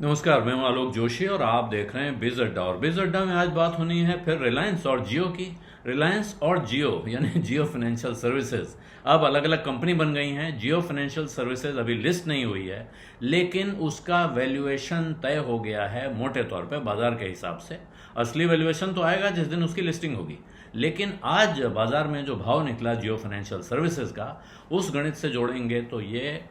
नमस्कार, मैं हूं आलोक जोशी और आप देख रहे हैं बिज अड्डा। और बिज अड्डा में आज बात होनी है फिर रिलायंस और जियो की। रिलायंस और जियो यानी जियो फाइनेंशियल सर्विसेज अब अलग अलग कंपनी बन गई हैं। जियो फाइनेंशियल सर्विसेज अभी लिस्ट नहीं हुई है, लेकिन उसका वैल्यूएशन तय हो गया है मोटे तौर पे बाजार के हिसाब से। असली वैल्यूएशन तो आएगा जिस दिन उसकी लिस्टिंग होगी, लेकिन आज बाजार में जो भाव निकला जियो फाइनेंशियल सर्विसेज का, उस गणित से जोड़ेंगे तो ये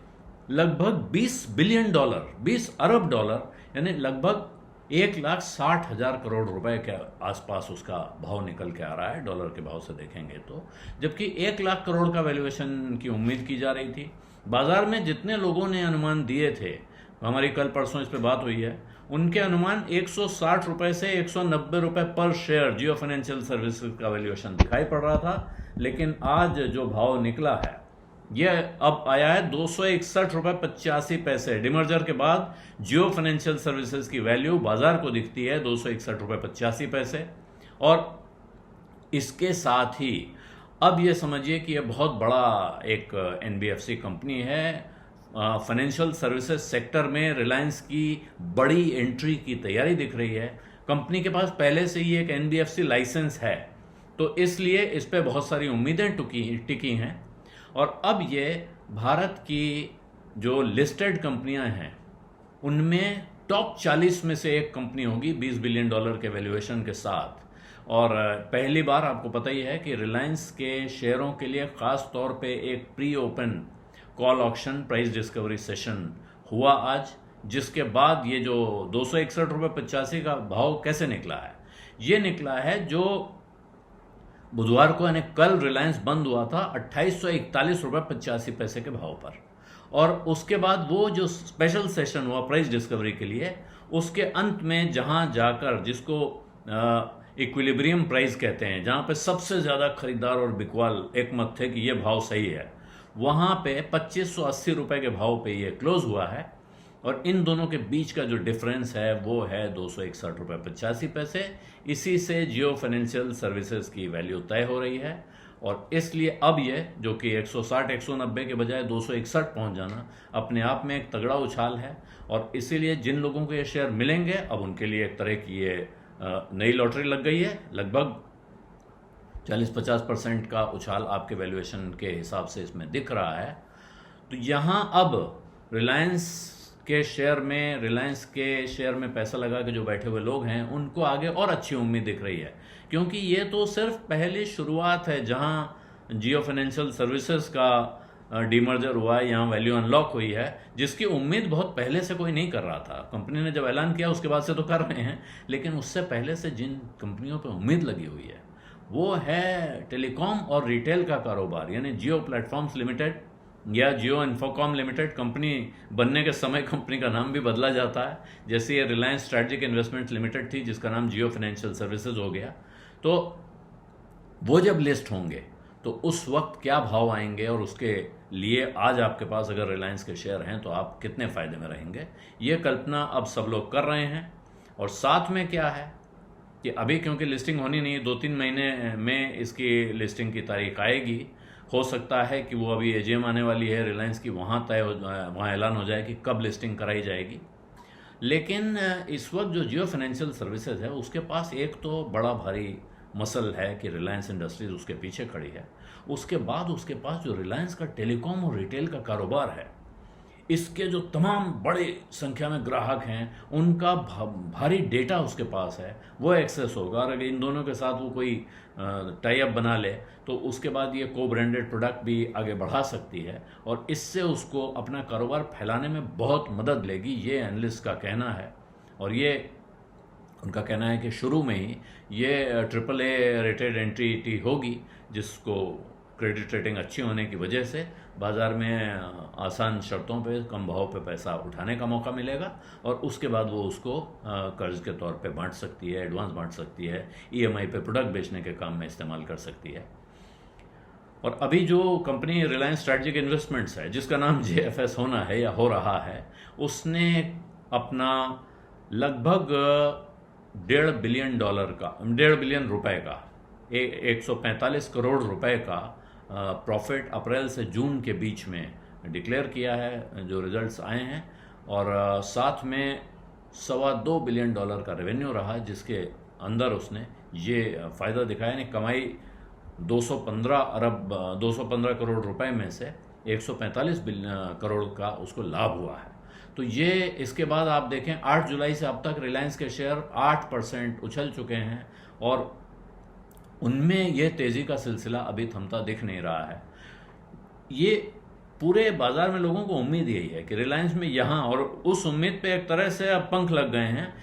लगभग 20 बिलियन डॉलर, 20 अरब डॉलर, यानी लगभग 1,60,000 करोड़ रुपए के आसपास उसका भाव निकल के आ रहा है डॉलर के भाव से देखेंगे तो। जबकि 1 लाख करोड़ का वैल्यूएशन की उम्मीद की जा रही थी। बाजार में जितने लोगों ने अनुमान दिए थे, हमारी कल परसों इस पे बात हुई है, उनके अनुमान 160 रुपए से 190 रुपए पर शेयर जियो फाइनेंशियल सर्विसेज का वैल्यूएशन दिखाई पड़ रहा था। लेकिन आज जो भाव निकला है यह अब आया है 261 रुपए 85 पैसे। डिमर्जर के बाद जियो फाइनेंशियल सर्विसेज की वैल्यू बाजार को दिखती है 261 रुपए 85 पैसे। और इसके साथ ही अब यह समझिए कि यह बहुत बड़ा एक एनबीएफसी कंपनी है। फाइनेंशियल सर्विसेज सेक्टर में रिलायंस की बड़ी एंट्री की तैयारी दिख रही है। कंपनी के पास पहले से ही एक एनबीएफसी लाइसेंस है, तो इसलिए इस पर बहुत सारी उम्मीदें टिकी हैं। और अब ये भारत की जो लिस्टेड कंपनियां हैं उनमें टॉप 40 में से एक कंपनी होगी 20 बिलियन डॉलर के वैल्यूएशन के साथ। और पहली बार आपको पता ही है कि रिलायंस के शेयरों के लिए खास तौर पे एक pre open call auction price discovery session हुआ आज, जिसके बाद ये जो 261 रुपये 85 का भाव कैसे निकला है, ये निकला है जो बुधवार को यानी कल रिलायंस बंद हुआ था 2841 रुपये 85 पैसे के भाव पर। और उसके बाद वो जो स्पेशल सेशन हुआ प्राइस डिस्कवरी के लिए, उसके अंत में जहां जाकर, जिसको इक्विलिब्रियम प्राइस कहते हैं, जहां पे सबसे ज्यादा खरीदार और बिकवाल एक मत थे कि ये भाव सही है, वहां पे 2580 रुपए के भाव पे ये क्लोज हुआ है। और इन दोनों के बीच का जो डिफरेंस है वो है 261 रुपये 85 पैसे। इसी से जियो फाइनेंशियल सर्विसेज की वैल्यू तय हो रही है। और इसलिए अब ये जो कि 160 190 के बजाय 261 पहुंच जाना अपने आप में एक तगड़ा उछाल है। और इसीलिए जिन लोगों को ये शेयर मिलेंगे, अब उनके लिए एक तरह की ये नई लॉटरी लग गई है। लगभग 40-50% का उछाल आपके वैल्यूएशन के हिसाब से इसमें दिख रहा है। तो यहाँ अब रिलायंस के शेयर में पैसा लगा के जो बैठे हुए लोग हैं, उनको आगे और अच्छी उम्मीद दिख रही है। क्योंकि ये तो सिर्फ पहली शुरुआत है जहां जियो फाइनेंशियल सर्विसेज का डीमर्जर हुआ है, यहाँ वैल्यू अनलॉक हुई है, जिसकी उम्मीद बहुत पहले से कोई नहीं कर रहा था। कंपनी ने जब ऐलान किया उसके बाद से तो कर रहे हैं, लेकिन उससे पहले से जिन कंपनियों पर उम्मीद लगी हुई है वो है टेलीकॉम और रिटेल का कारोबार, यानी जियो प्लेटफॉर्म्स लिमिटेड या जियो इन्फोकॉम लिमिटेड। कंपनी बनने के समय कंपनी का नाम भी बदला जाता है, जैसे ये रिलायंस स्ट्रैटेजिक इन्वेस्टमेंट्स लिमिटेड थी जिसका नाम जियो फाइनेंशियल सर्विसेज हो गया। तो वो जब लिस्ट होंगे तो उस वक्त क्या भाव आएंगे, और उसके लिए आज आपके पास अगर रिलायंस के शेयर हैं तो आप कितने फायदे में रहेंगे, ये कल्पना अब सब लोग कर रहे हैं। और साथ में क्या है कि अभी क्योंकि लिस्टिंग होनी नहीं, 2-3 महीने में इसकी लिस्टिंग की तारीख आएगी। हो सकता है कि वो अभी एजीएम आने वाली है रिलायंस की, वहाँ ऐलान हो जाए कि कब लिस्टिंग कराई जाएगी। लेकिन इस वक्त जो जियो फाइनेंशियल सर्विसेज है उसके पास एक तो बड़ा भारी मसल है कि रिलायंस इंडस्ट्रीज उसके पीछे खड़ी है। उसके बाद उसके पास जो रिलायंस का टेलीकॉम और रिटेल का कारोबार है, इसके जो तमाम बड़े संख्या में ग्राहक हैं, उनका भारी डेटा उसके पास है, वो एक्सेस होगा। और अगर इन दोनों के साथ वो कोई टाई अप बना ले तो उसके बाद ये को ब्रांडेड प्रोडक्ट भी आगे बढ़ा सकती है, और इससे उसको अपना कारोबार फैलाने में बहुत मदद लेगी, ये एनालिस्ट का कहना है। और ये उनका कहना है कि शुरू में ही ये AAA रेटेड एंटिटी होगी, जिसको क्रेडिट रेटिंग अच्छी होने की वजह से बाजार में आसान शर्तों पे कम भाव पे पैसा उठाने का मौका मिलेगा। और उसके बाद वो उसको कर्ज के तौर पे बांट सकती है, एडवांस बांट सकती है, ईएमआई पे प्रोडक्ट बेचने के काम में इस्तेमाल कर सकती है। और अभी जो कंपनी रिलायंस स्ट्रैटेजिक इन्वेस्टमेंट्स है, जिसका नाम जेएफएस होना है या हो रहा है, उसने अपना लगभग 1.5 बिलियन डॉलर का, 1.5 बिलियन रुपए का, 145 करोड़ रुपए का प्रॉफिट अप्रैल से जून के बीच में डिक्लेयर किया है, जो रिजल्ट्स आए हैं। और साथ में $2.25 बिलियन का रेवेन्यू रहा, जिसके अंदर उसने ये फ़ायदा दिखाया, यानी कमाई 215 करोड़ रुपए में से 145 करोड़ का उसको लाभ हुआ है। तो ये इसके बाद आप देखें 8 जुलाई से अब तक रिलायंस के शेयर 8% उछल चुके हैं और उनमें ये तेज़ी का सिलसिला अभी थमता दिख नहीं रहा है। ये पूरे बाजार में लोगों को उम्मीद यही है कि रिलायंस में यहाँ, और उस उम्मीद पे एक तरह से अब पंख लग गए हैं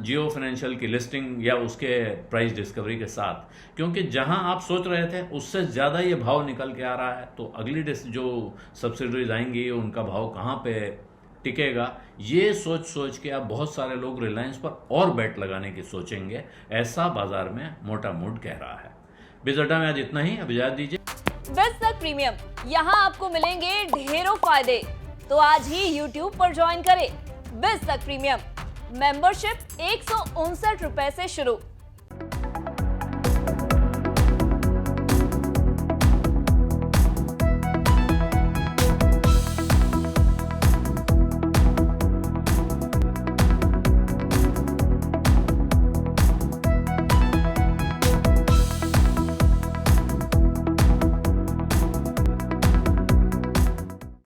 जियो फाइनेंशियल की लिस्टिंग या उसके प्राइस डिस्कवरी के साथ, क्योंकि जहाँ आप सोच रहे थे उससे ज़्यादा ये भाव निकल के आ रहा है। तो अगली जो सब्सिडरीज आएंगी उनका भाव कहाँ पे टिकेगा, ये सोच सोच के अब बहुत सारे लोग रिलायंस पर और बेट लगाने की सोचेंगे, ऐसा बाजार में मोटा मूड कह रहा है। बिज़ अड्डा में आज इतना ही, अब इजाज़त दीजिए। बिज़ तक प्रीमियम, यहाँ आपको मिलेंगे ढेरों फायदे, तो आज ही YouTube पर ज्वाइन करें। बिज़ तक प्रीमियम मेंबरशिप 159 रुपए से शुरू।